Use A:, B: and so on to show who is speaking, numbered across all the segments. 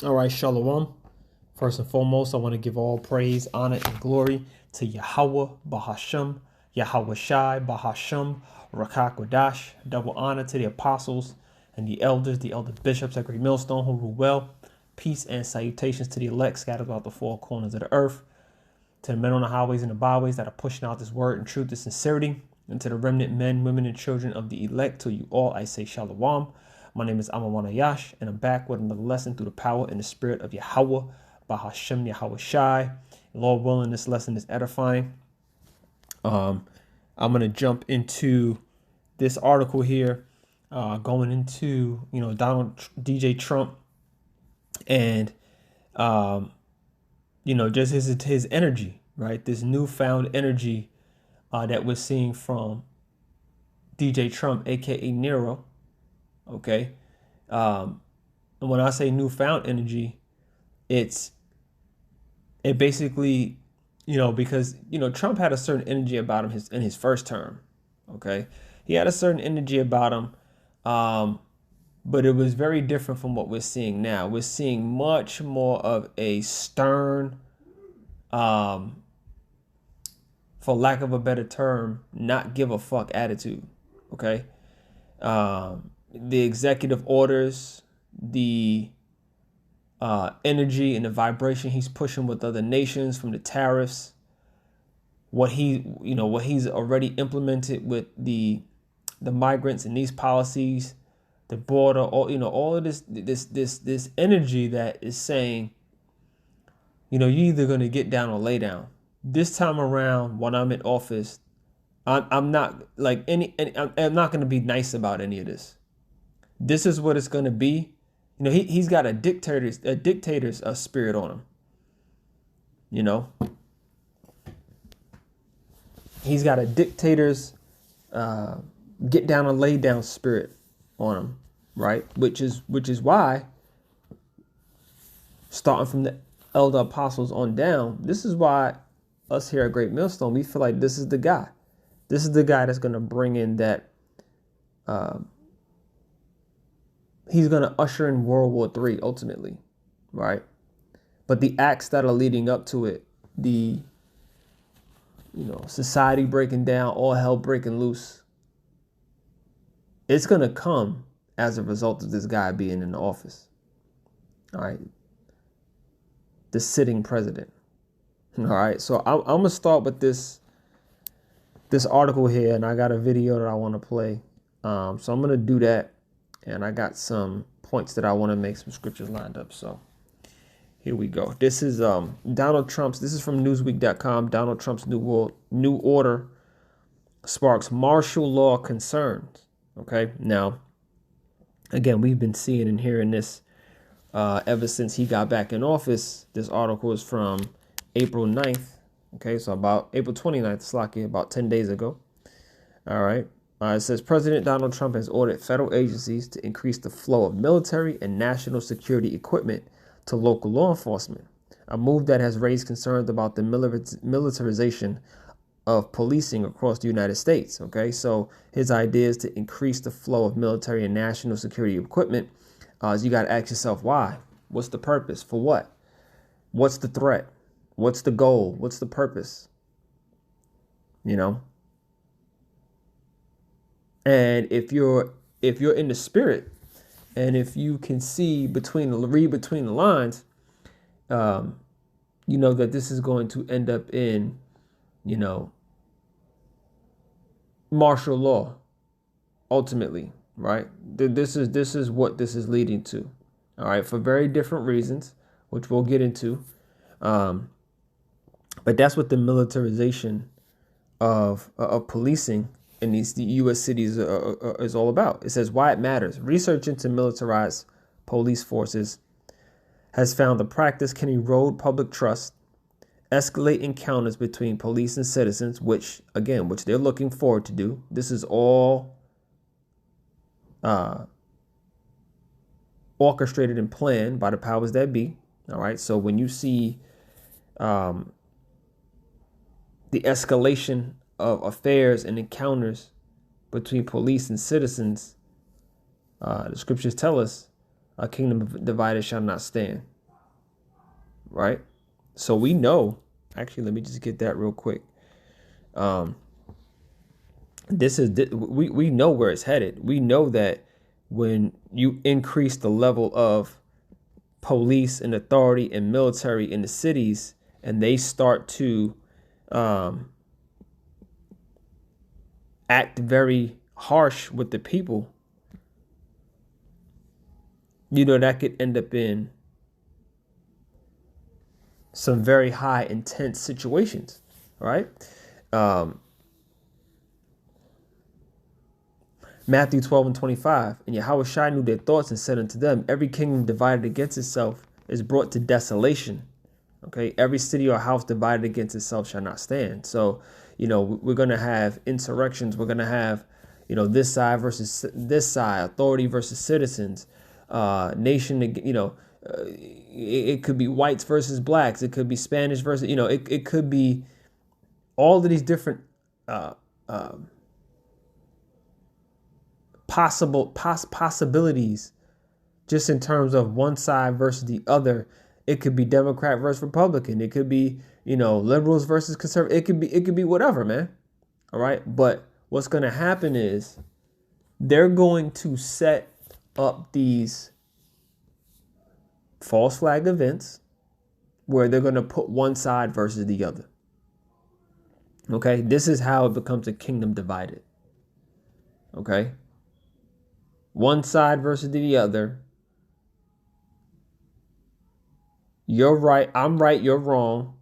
A: All right, Shalom. First and foremost, I want to give all praise, honor, and glory to Yahweh, Bahasham, Yahawashi, Bahasham, Rakakwadash. Double honor to the apostles and the elders, the elder bishops at Great Millstone who rule well. Peace and salutations to the elect scattered throughout the four corners of the earth. To the men on the highways and the byways that are pushing out this word in truth and sincerity. And to the remnant men, women, and children of the elect, to you all I say Shalom. My name is Ahmawan Ahyash, and I'm back with another lesson through the power and the spirit of Yahweh, Bahasham Yahawashi. Lord willing, this lesson is edifying. I'm going to jump into this article here, going into, DJ Trump and, just his energy, right? This newfound energy that we're seeing from DJ Trump, aka Nero. Okay. And when I say newfound energy, it basically, because Trump had a certain energy about him in his first term. Okay. He had a certain energy about him. But it was very different from what we're seeing now. We're seeing much more of a stern, for lack of a better term, not give a fuck attitude. Okay. The executive orders, the energy and the vibration he's pushing with other nations, from the tariffs, what he's already implemented with the migrants and these policies, the border, all of this energy that is saying, you're either going to get down or lay down. This time around, when I'm in office, I'm not like I'm not going to be nice about any of this. This is what it's going to be. He's got a dictator's spirit on him. He's got a dictator's get down and lay down spirit on him, right? Which is why, starting from the elder apostles on down, this is why us here at Great Millstone, we feel like this is the guy. This is the guy that's going to bring in that. He's going to usher in World War III ultimately, right? But the acts that are leading up to it, the society breaking down, all hell breaking loose, it's going to come as a result of this guy being in the office. All right. The sitting president. All right. So I'm going to start with this article here, and I got a video that I want to play. So I'm going to do that. And I got some points that I want to make, some scriptures lined up. So here we go. This is Donald Trump's. This is from Newsweek.com. Donald Trump's new order sparks martial law concerns. Okay. Now, again, we've been seeing and hearing this ever since he got back in office. This article is from April 9th. Okay. So about April 29th, Slocky, about 10 days ago. All right. It says President Donald Trump has ordered federal agencies to increase the flow of military and national security equipment to local law enforcement, a move that has raised concerns about the militarization of policing across the United States. Okay, so his idea is to increase the flow of military and national security equipment. You got to ask yourself, why? What's the purpose? For what? What's the threat? What's the goal? What's the purpose? And if you're in the spirit, and if you can read between the lines, that this is going to end up in, martial law, ultimately, right? This is what this is leading to, all right, for very different reasons, which we'll get into. But that's what the militarization of policing in the U.S. cities is all about. It says why it matters. Research into militarized police forces has found the practice can erode public trust, escalate encounters between police and citizens, which they're looking forward to do. This is all orchestrated and planned by the powers that be. All right. So when you see the escalation of affairs and encounters between police and citizens, the scriptures tell us A kingdom divided shall not stand. Right? So we know, actually, let me just get that real quick. We know where it's headed. We know that when you increase the level of police and authority and military in the cities, and they start to act very harsh with the people, that could end up in some very high intense situations, right? Matthew 12:25, and Yahawashi knew their thoughts and said unto them, every kingdom divided against itself is brought to desolation. Okay, every city or house divided against itself shall not stand. So, we're going to have insurrections. We're going to have, this side versus this side, authority versus citizens, nation, it could be whites versus blacks. It could be Spanish versus, it could be all of these different possibilities, just in terms of one side versus the other. It could be Democrat versus Republican. It could be, liberals versus conservative. It could be whatever, man. All right. But what's going to happen is they're going to set up these false flag events where they're going to put one side versus the other. Okay. This is how it becomes a kingdom divided. Okay. One side versus the other. You're right, I'm right, you're wrong.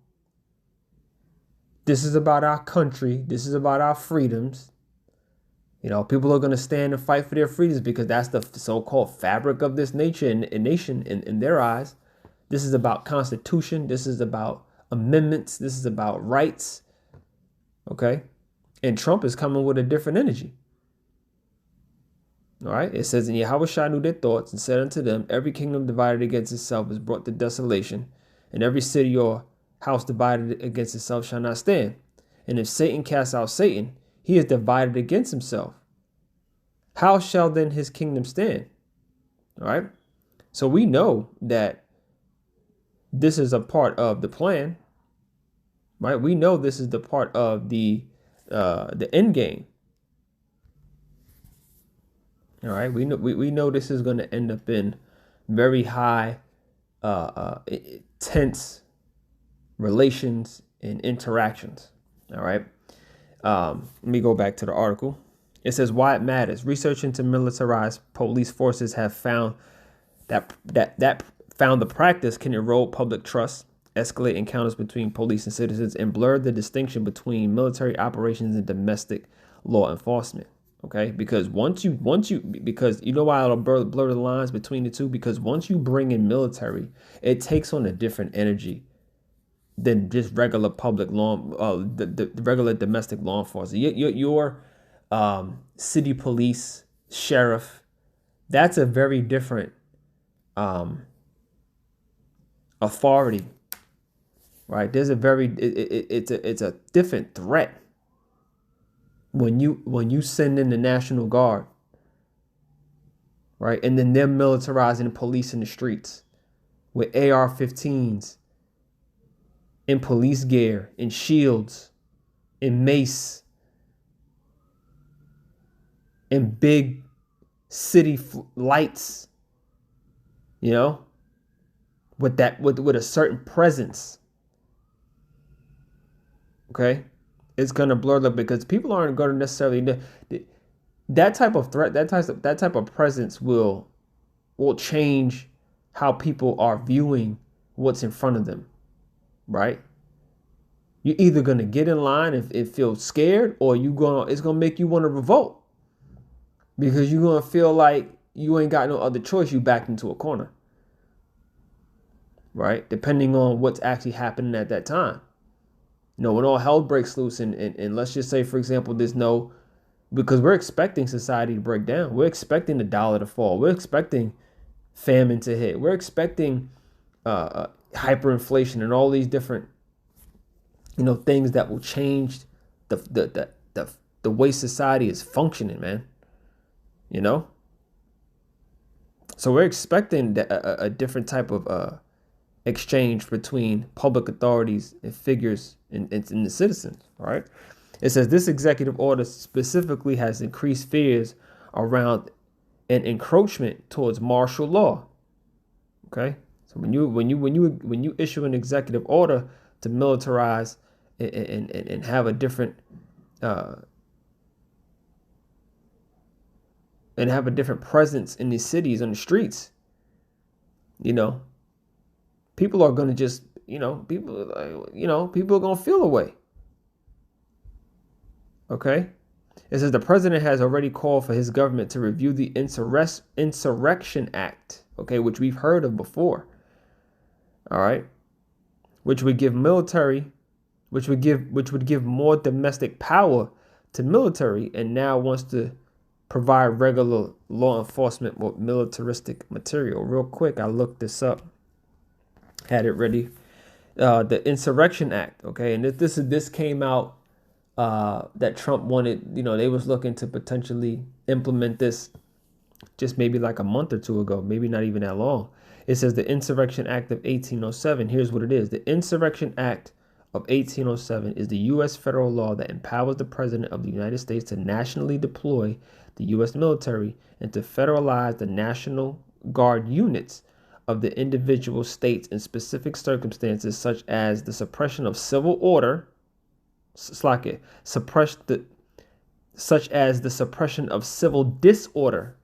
A: This is about our country. This is about our freedoms. People are going to stand and fight for their freedoms because that's the so-called fabric of this nation in their eyes. This is about Constitution. This is about amendments. This is about rights. Okay? And Trump is coming with a different energy. All right, it says, and Yahawashi knew their thoughts and said unto them, every kingdom divided against itself is brought to desolation, and every city or house divided against itself shall not stand. And if Satan cast out Satan, he is divided against himself. How shall then his kingdom stand? All right, so we know that this is a part of the plan, right? We know this is the part of the end game. All right, we know this is going to end up in very high, tense relations and interactions. All right, let me go back to the article. It says why it matters. Research into militarized police forces have found that the practice can erode public trust, escalate encounters between police and citizens, and blur the distinction between military operations and domestic law enforcement. Okay, because because you know why it'll blur the lines between the two? Because once you bring in military, it takes on a different energy than just regular public law, the regular domestic law enforcement. Your city police, sheriff, that's a very different authority, right? There's it's a different threat. When you send in the National Guard, right, and then they're militarizing the police in the streets with AR-15s, in police gear, in shields, in mace, in big city lights, with a certain presence. Okay. It's going to blur the, because people aren't going to necessarily, that type of threat, that type of presence will change how people are viewing what's in front of them, right? You're either going to get in line and feel scared, or it's going to make you want to revolt, because you're going to feel like you ain't got no other choice. You backed into a corner, right? Depending on what's actually happening at that time. When all hell breaks loose, and let's just say, for example, because we're expecting society to break down. We're expecting the dollar to fall. We're expecting famine to hit. We're expecting hyperinflation and all these different, things that will change the way society is functioning, man. So we're expecting a different type of exchange between public authorities and figures and the citizens, right? It says this executive order specifically has increased fears around an encroachment towards martial law. Okay, so when you issue an executive order to militarize and have a different presence in these cities on the streets, people are going to just people are going to feel away. Okay. It says the president has already called for his government to review the Insurrection Act, okay, which we've heard of before. All right. Which would give more domestic power to military, and now wants to provide regular law enforcement with militaristic material. Real quick, I looked this up. Had it ready. The Insurrection Act, okay, and this came out that Trump wanted, they was looking to potentially implement this just maybe like a month or two ago, maybe not even that long. It says the Insurrection Act of 1807. Here's what it is. The Insurrection Act of 1807 is the U.S. federal law that empowers the President of the United States to nationally deploy the U.S. military and to federalize the National Guard units of the individual states in specific circumstances, such as the suppression of civil order, such as the suppression of civil disorder,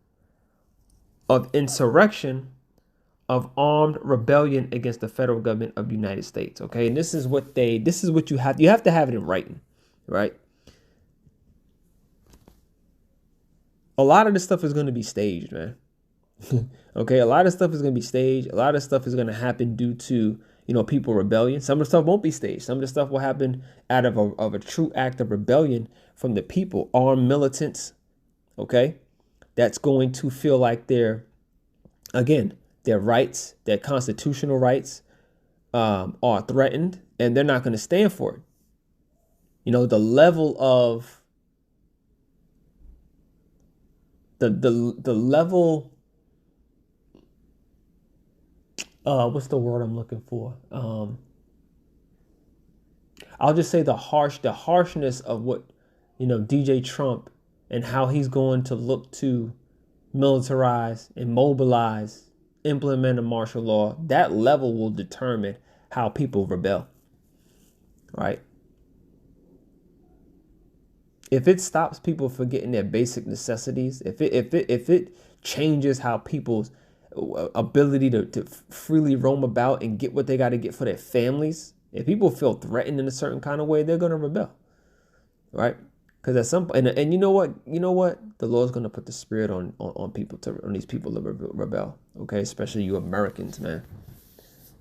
A: of insurrection, of armed rebellion against the federal government of the United States. Okay, and this is what you have to have it in writing, right? A lot of this stuff is going to be staged, man. Okay, a lot of stuff is going to be staged. A lot of stuff is going to happen due to, people rebellion. Some of the stuff won't be staged. Some of the stuff will happen out of a true act of rebellion from the people, armed militants. Okay, that's going to feel like their rights, their constitutional rights, are threatened, and they're not going to stand for it. The level of the level. What's the word I'm looking for? I'll just say the harshness of what, DJ Trump and how he's going to look to militarize and mobilize, implement a martial law. That level will determine how people rebel, right? If it stops people from getting their basic necessities, if it changes how people's ability to freely roam about and get what they got to get for their families, if people feel threatened in a certain kind of way, they're going to rebel, right? Because at some point, and you know what, the Lord's going to put the spirit on people on these people to rebel, okay? Especially you Americans, man,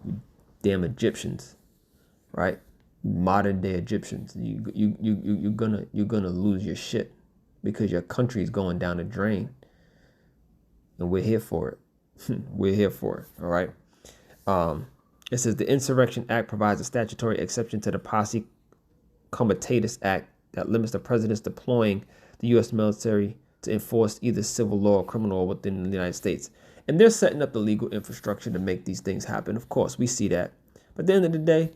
A: you damn Egyptians, right? Modern day Egyptians, you're gonna lose your shit because your country is going down the drain, and we're here for it. We're here for it. All right. It says the Insurrection Act provides a statutory exception to the Posse Comitatus Act that limits the president's deploying the U.S. military to enforce either civil law or criminal law within the United States. And they're setting up the legal infrastructure to make these things happen. Of course, we see that. But at the end of the day,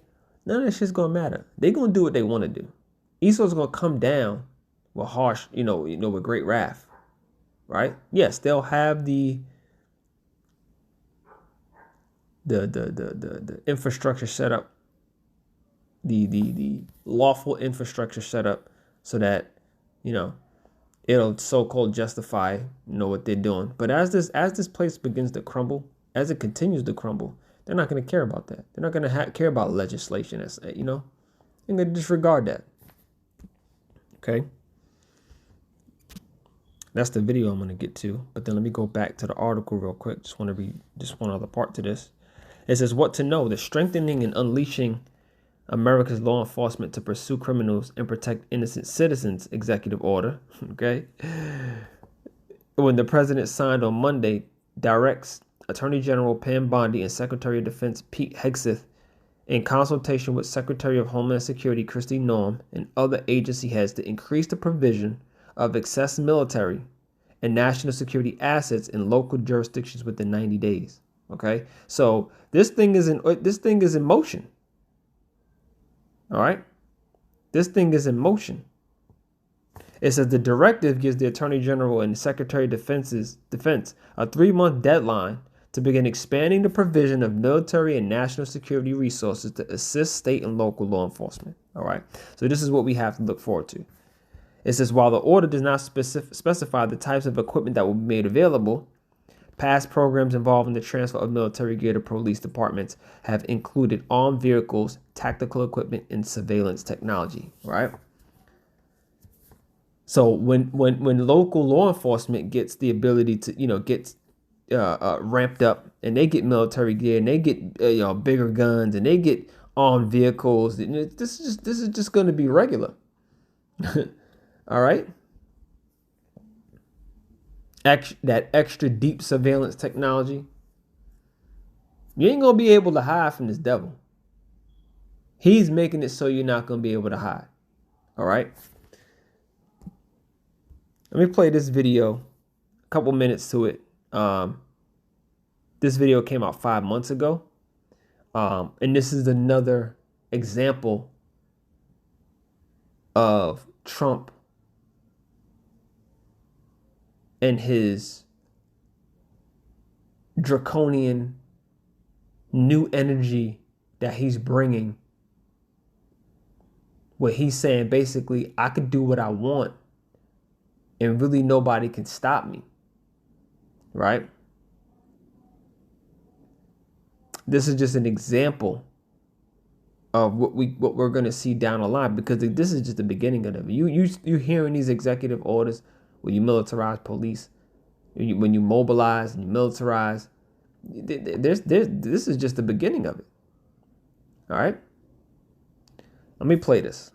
A: none of that shit's gonna matter. They're gonna do what they want to do. Esau's gonna come down with harsh, with great wrath. Right? Yes, they'll have the infrastructure set up, the lawful infrastructure set up so that, it'll so-called justify, what they're doing. But as this place begins to crumble, as it continues to crumble, they're not going to care about that. They're not going to care about legislation. They're going to disregard that. Okay. That's the video I'm going to get to. But then let me go back to the article real quick. Just want to read just one other part to this. It says, what to know: the strengthening and unleashing America's law enforcement to pursue criminals and protect innocent citizens executive order. Okay. When the president signed on Monday, directs Attorney General Pam Bondi and Secretary of Defense Pete Hegseth, in consultation with Secretary of Homeland Security Kristi Noem and other agency heads, to increase the provision of excess military and national security assets in local jurisdictions within 90 days. Okay, so this thing is in motion. All right, this thing is in motion. It says the directive gives the Attorney General and Secretary of Defense a 3-month deadline to begin expanding the provision of military and national security resources to assist state and local law enforcement. All right, so this is what we have to look forward to. It says while the order does not specify the types of equipment that will be made available, past programs involving the transfer of military gear to police departments have included armed vehicles, tactical equipment, and surveillance technology. Right. So when local law enforcement gets the ability to get ramped up, and they get military gear, and they get bigger guns, and they get armed vehicles, this is just going to be regular. All right. That extra deep surveillance technology. You ain't gonna be able to hide from this devil. He's making it so you're not gonna be able to hide. All right. Let me play this video, a couple minutes to it. This video came out 5 months ago. And this is another example of Trump and his draconian new energy that he's bringing, where he's saying basically, I could do what I want and really nobody can stop me, right? This is just an example of what we're going to see down the line, because this is just the beginning of it. You hearing these executive orders when you militarize police, when you mobilize and you militarize. This is just the beginning of it. All right. Let me play this.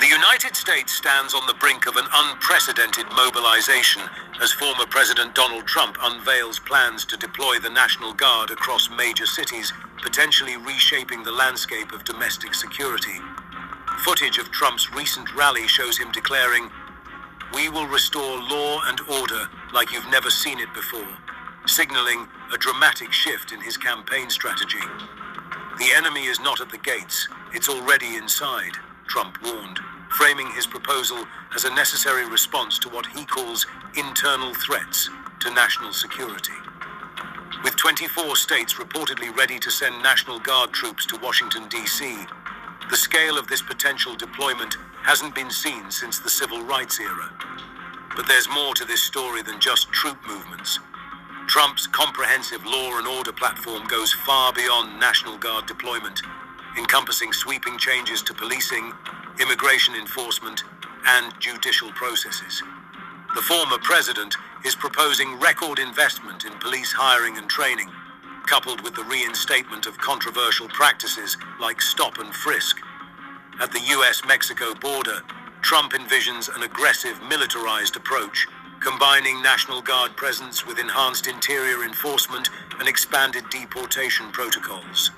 B: The United States stands on the brink of an unprecedented mobilization as former President Donald Trump unveils plans to deploy the National Guard across major cities, potentially reshaping the landscape of domestic security. Footage of Trump's recent rally shows him declaring, "We will restore law and order like you've never seen it before," signaling a dramatic shift in his campaign strategy. "The enemy is not at the gates, it's already inside," Trump warned, framing his proposal as a necessary response to what he calls internal threats to national security. With 24 states reportedly ready to send National Guard troops to Washington, D.C., the scale of this potential deployment hasn't been seen since the civil rights era. But there's more to this story than just troop movements. Trump's comprehensive law and order platform goes far beyond National Guard deployment, encompassing sweeping changes to policing, immigration enforcement, and judicial processes. The former president is proposing record investment in police hiring and training, coupled with the reinstatement of controversial practices like stop and frisk. At the US-Mexico border, Trump envisions an aggressive militarized approach, combining National Guard presence with enhanced interior enforcement and expanded deportation protocols.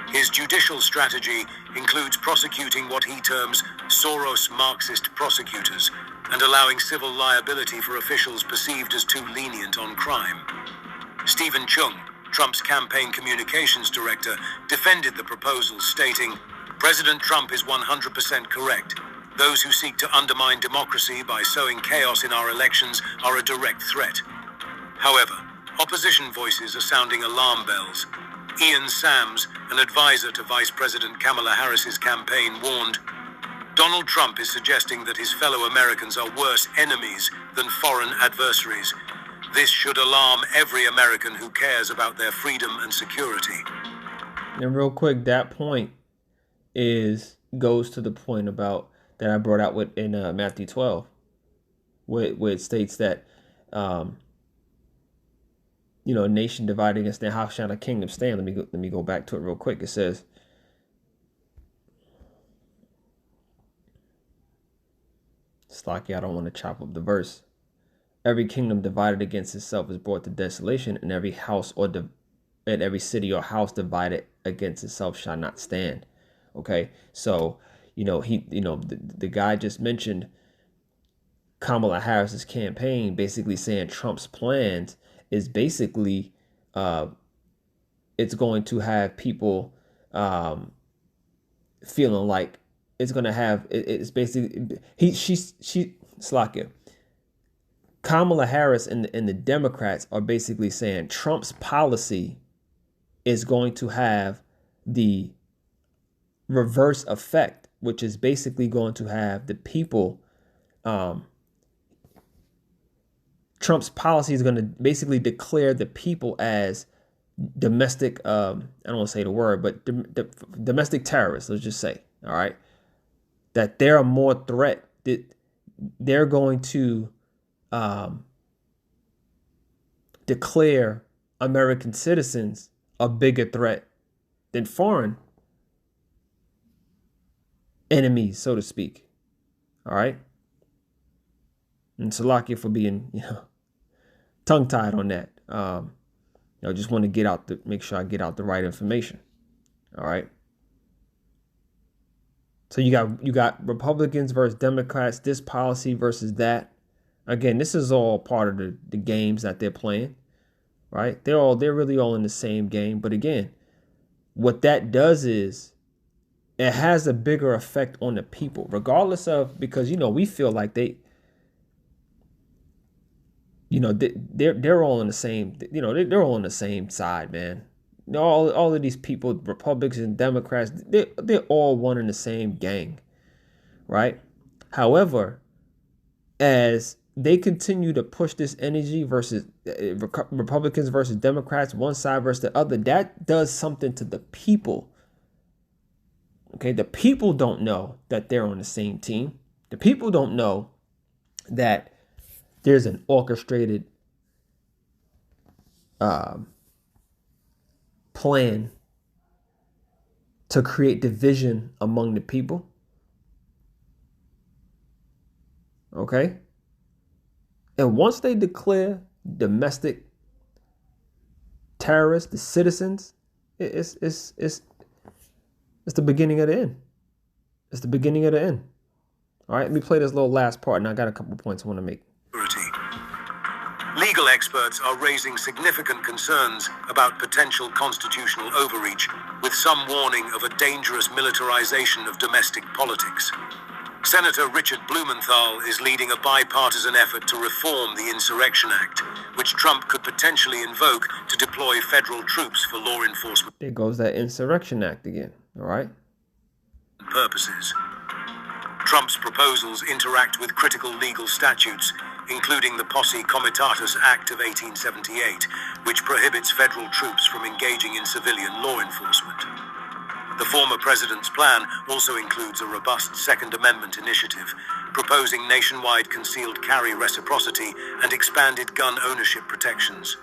B: His judicial strategy includes prosecuting what he terms Soros Marxist prosecutors and allowing civil liability for officials perceived as too lenient on crime. Stephen Chung, Trump's campaign communications director, defended the proposal, stating, "President Trump is 100% correct. Those who seek to undermine democracy by sowing chaos in our elections are a direct threat." However, opposition voices are sounding alarm bells. Ian Sams, an advisor to Vice President Kamala Harris's campaign, warned, "Donald Trump is suggesting that his fellow Americans are worse enemies than foreign adversaries. This should alarm every American who cares about their freedom and security."
A: And real quick, that point goes to the point about that I brought out in Matthew 12, where it states that a nation divided against their, how shall a kingdom stand? Let me go back to it real quick. It says, Slocky, I don't want to chop up the verse. "Every kingdom divided against itself is brought to desolation, and every house or and every city or house divided against itself shall not stand. Okay, so the guy just mentioned Kamala Harris's campaign, basically saying Trump's plans is basically it's going to have people feeling like it's going to have it's basically she Slakia. Kamala Harris and the Democrats are basically saying Trump's policy is going to have the reverse effect, which is basically going to have the people. Trump's policy is going to basically declare the people as domestic. I don't want to say the word, but domestic terrorists. Let's just say, all right, that they're a more threat. That they're going to declare American citizens a bigger threat than foreign enemies, so to speak. All right. And Salakia for being, tongue-tied on that. I just want to make sure I get out the right information. All right. So you got Republicans versus Democrats, this policy versus that. Again, this is all part of the games that they're playing, right? They're really all in the same game. But again, what that does is it has a bigger effect on the people, regardless of, because, we feel like they're all in the same, they're all on the same side, man. All of these people, Republicans and Democrats, they're all one in the same gang, right? However, as they continue to push this energy versus Republicans versus Democrats, one side versus the other, that does something to the people. Okay, the people don't know that they're on the same team. The people don't know that there's an orchestrated plan to create division among the people. Okay? And once they declare domestic terrorists, the citizens, it's the beginning of the end. It's the beginning of the end. All right, let me play this little last part, and I got a couple points I want to make.
B: Legal experts are raising significant concerns about potential constitutional overreach, with some warning of a dangerous militarization of domestic politics. Senator Richard Blumenthal is leading a bipartisan effort to reform the Insurrection Act, which Trump could potentially invoke to deploy federal troops for law enforcement.
A: There goes that Insurrection Act again, all right?
B: Purposes. Trump's proposals interact with critical legal statutes, including the Posse Comitatus Act of 1878, which prohibits federal troops from engaging in civilian law enforcement. The former president's plan also includes a robust Second Amendment initiative, proposing nationwide concealed carry reciprocity and expanded gun ownership protections.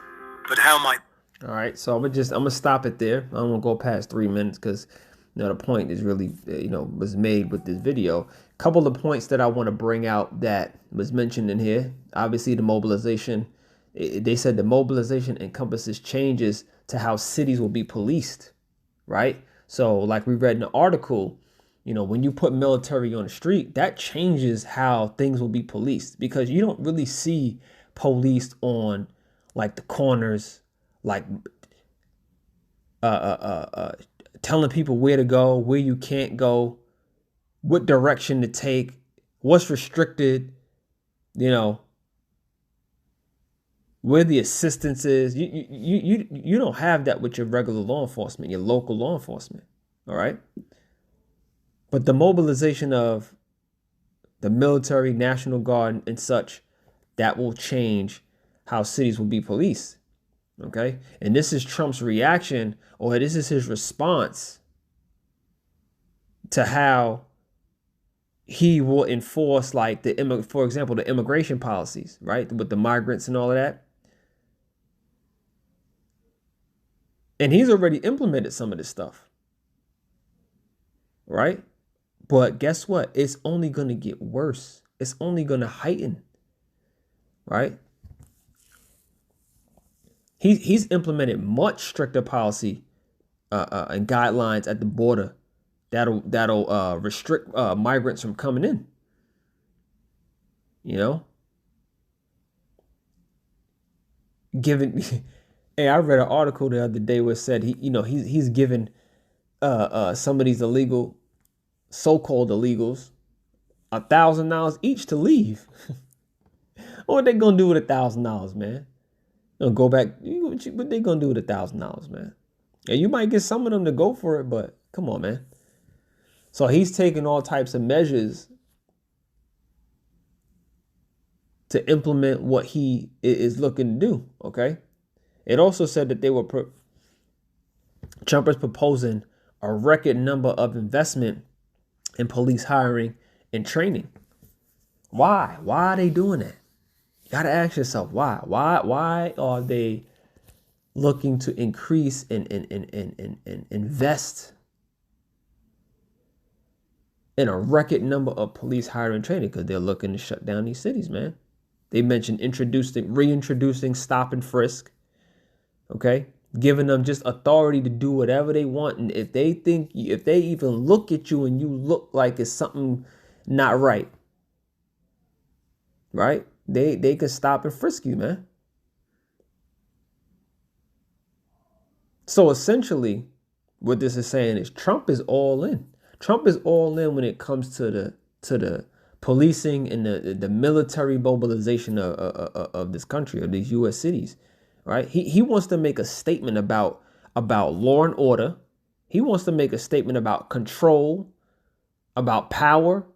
B: But how might...
A: All right, so I'm gonna stop it there. I don't want to go past 3 minutes because the point is really, was made with this video. A couple of points that I want to bring out that was mentioned in here. Obviously, the mobilization. They said the mobilization encompasses changes to how cities will be policed, right? So like we read in the article, when you put military on the street, that changes how things will be policed, because you don't really see policed on like the corners, like telling people where to go, where you can't go, what direction to take, what's restricted, where the assistance is. You don't have that with your regular law enforcement, your local law enforcement. All right. But the mobilization of the military, National Guard, and such, that will change how cities will be policed. Okay. And this is Trump's reaction, or this is his response to how he will enforce, like, for example, the immigration policies, right, with the migrants and all of that. And he's already implemented some of this stuff, right? But guess what? It's only going to get worse. It's only going to heighten, right? He's implemented much stricter policy and guidelines at the border that'll restrict migrants from coming in. You know, given. Hey, I read an article the other day where it said he's given some of these so-called illegals $1,000 each to leave. What are they gonna do with $1,000, man? They'll go back. What they gonna do with $1,000, man? And you might get some of them to go for it, but come on, man. So he's taking all types of measures to implement what he is looking to do. Okay. It also said that Trump is proposing a record number of investment in police hiring and training. Why? Why are they doing that? You gotta ask yourself why. Why are they looking to increase and invest in a record number of police hiring and training? Because they're looking to shut down these cities, man. They mentioned reintroducing stop and frisk. Okay, giving them just authority to do whatever they want, and if they even look at you and you look like it's something not right, they can stop and frisk you, man. So essentially, what this is saying is Trump is all in. Trump is all in when it comes to the policing and the military mobilization of this country, of these U.S. cities. Right? He wants to make a statement about law and order. He wants to make a statement about control, about power.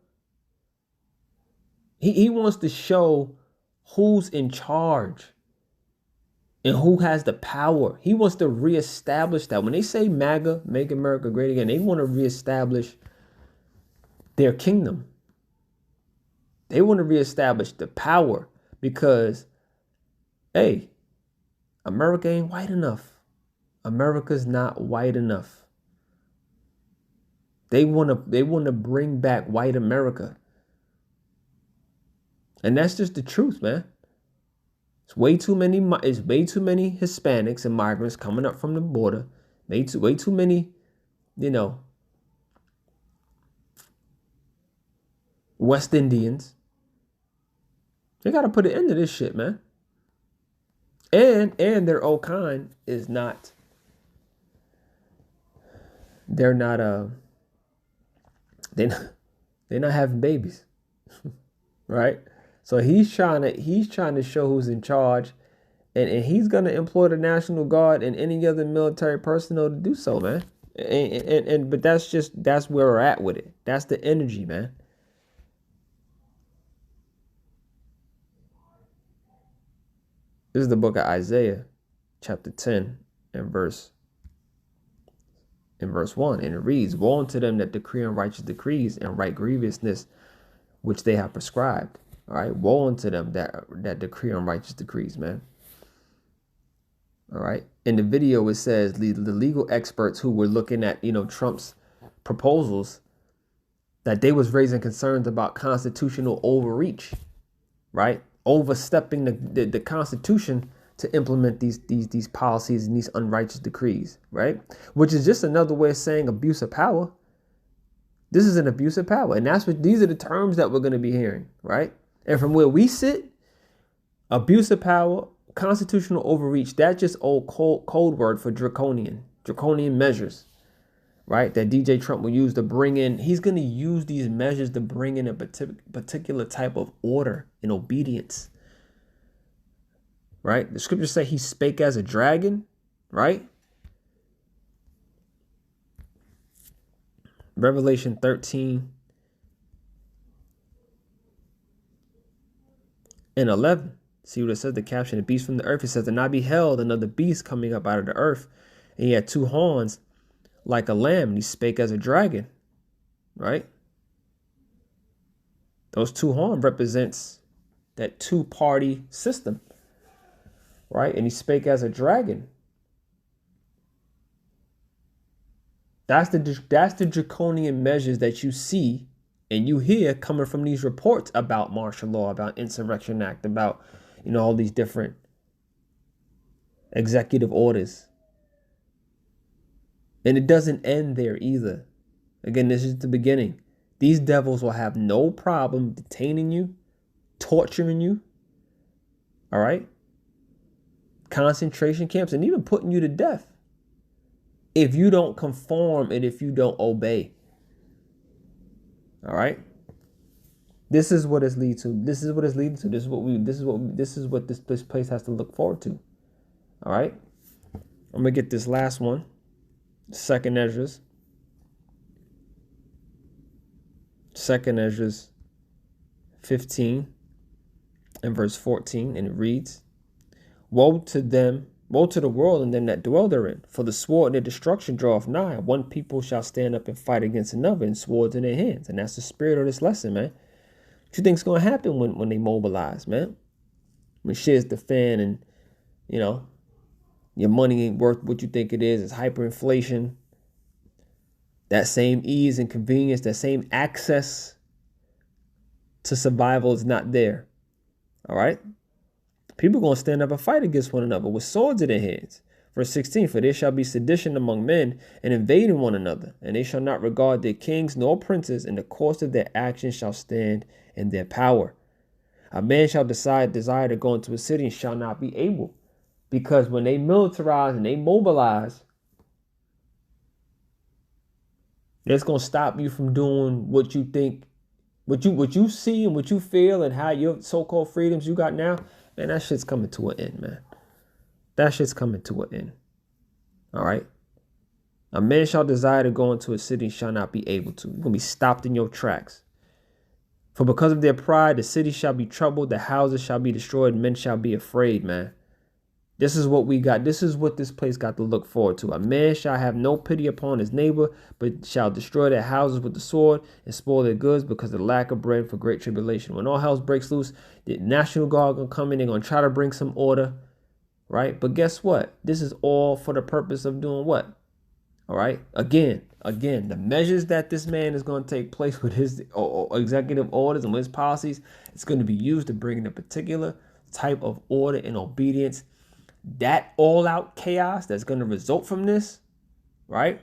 A: He wants to show who's in charge and who has the power. He wants to reestablish that. When they say MAGA, Make America Great Again, they want to reestablish their kingdom. They want to reestablish the power because, hey, America ain't white enough. America's not white enough. They want to bring back white America. And that's just the truth, man. It's way too many Hispanics and migrants coming up from the border. Way too many, West Indians. They got to put an end to this shit, man. And their old kind is not. They're not having babies, right? So he's trying to show who's in charge, and he's gonna employ the National Guard and any other military personnel to do so, man. But that's where we're at with it. That's the energy, man. This is the book of Isaiah, chapter 10, and verse 1. And it reads, "Woe unto them that decree unrighteous decrees and write grievousness which they have prescribed." All right. Woe unto them that decree unrighteous decrees, man. All right. In the video, it says the legal experts who were looking at, Trump's proposals, that they was raising concerns about constitutional overreach, right? Overstepping the Constitution to implement these policies and these unrighteous decrees, right? Which is just another way of saying abuse of power. This is an abuse of power. And these are the terms that we're going to be hearing, right? And from where we sit, abuse of power, constitutional overreach, that's just old code word for draconian measures, right? That DJ Trump will use to bring in, he's going to use these measures to bring in a particular type of order and obedience, right? The scriptures say he spake as a dragon, right? Revelation 13 and 11. See what it says, the caption, the beast from the earth. It says, "And I beheld another beast coming up out of the earth, and he had two horns like a lamb, and he spake as a dragon," right? Those two horns represents that two-party system, right? And he spake as a dragon. That's the draconian measures that you see and you hear coming from these reports about martial law, about Insurrection Act, about, all these different executive orders. And it doesn't end there either. Again, this is the beginning. These devils will have no problem detaining you, torturing you, all right? Concentration camps, and even putting you to death if you don't conform and if you don't obey. All right? This is what it's leading to. This is what it's leading to. This is what this place has to look forward to. All right? I'm gonna get this last one. Second Ezra's 15 and verse 14, and it reads, Woe to them, woe to the world and them that dwell therein, for the sword and their destruction draweth nigh. One people shall stand up and fight against another, and swords in their hands. And that's the spirit of this lesson, man. What you think's gonna happen when they mobilize, man? When shit's the fan and, you know, your money ain't worth what you think it is. It's hyperinflation. That same ease and convenience, that same access to survival is not there. All right? People are going to stand up and fight against one another with swords in their hands. Verse 16, for there shall be sedition among men and invading one another, and they shall not regard their kings nor princes, and the course of their actions shall stand in their power. A man shall desire to go into a city and shall not be able. Because when they militarize and they mobilize, that's going to stop you from doing what you think, what you see and what you feel and how your so-called freedoms you got now. Man, that shit's coming to an end, man. That shit's coming to an end. All right? A man shall desire to go into a city and shall not be able to. You're going to be stopped in your tracks. For because of their pride, the city shall be troubled, the houses shall be destroyed, and men shall be afraid, man. This is what we got. This is what this place got to look forward to. A man shall have no pity upon his neighbor, but shall destroy their houses with the sword and spoil their goods because of the lack of bread for great tribulation. When all hell breaks loose, the National Guard going to come in. They're going to try to bring some order, right? But guess what? This is all for the purpose of doing what? All right? Again, the measures that this man is going to take place with his executive orders and his policies, it's going to be used to bring in a particular type of order and obedience. That all-out chaos that's going to result from this, right,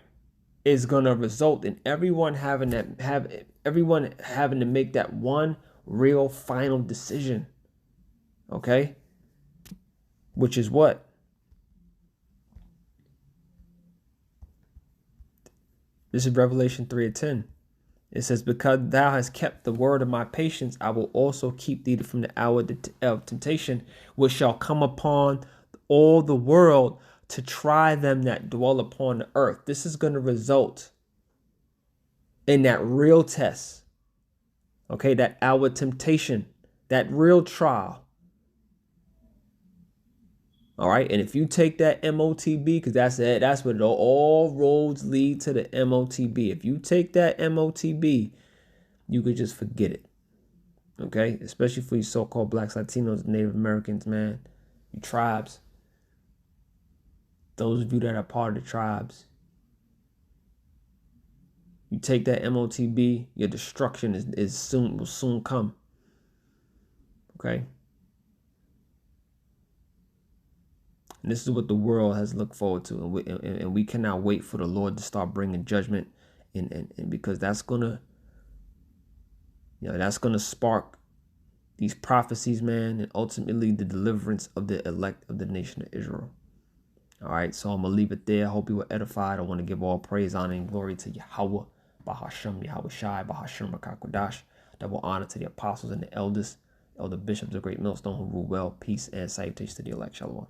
A: is going to result in everyone having to make that one real final decision. Okay? Which is what? This is Revelation 3:10. It says, because thou hast kept the word of my patience, I will also keep thee from the hour of temptation, which shall come upon all the world to try them that dwell upon the earth. This is going to result in that real test. Okay, that hour temptation, that real trial. All right, and if you take that MOTB, because that's it, that's what all roads lead to, the MOTB. If you take that MOTB, you could just forget it. Okay, especially for you so-called blacks, Latinos, Native Americans, man, you tribes. Those of you that are part of the tribes, you take that MOTB, your destruction will soon come. Okay? And this is what the world has looked forward to. And we cannot wait for the Lord to start bringing judgment. And because that's gonna spark these prophecies, man, and ultimately the deliverance of the elect of the nation of Israel. All right, so I'm going to leave it there. I hope you were edified. I want to give all praise, honor, and glory to Yahawah, Bahasham, Yahawashi, Bahasham, Makakodash. Double honor to the apostles and the elders, elder bishops of Great Millstone who rule well. Peace and salutations to the elect. Shalom.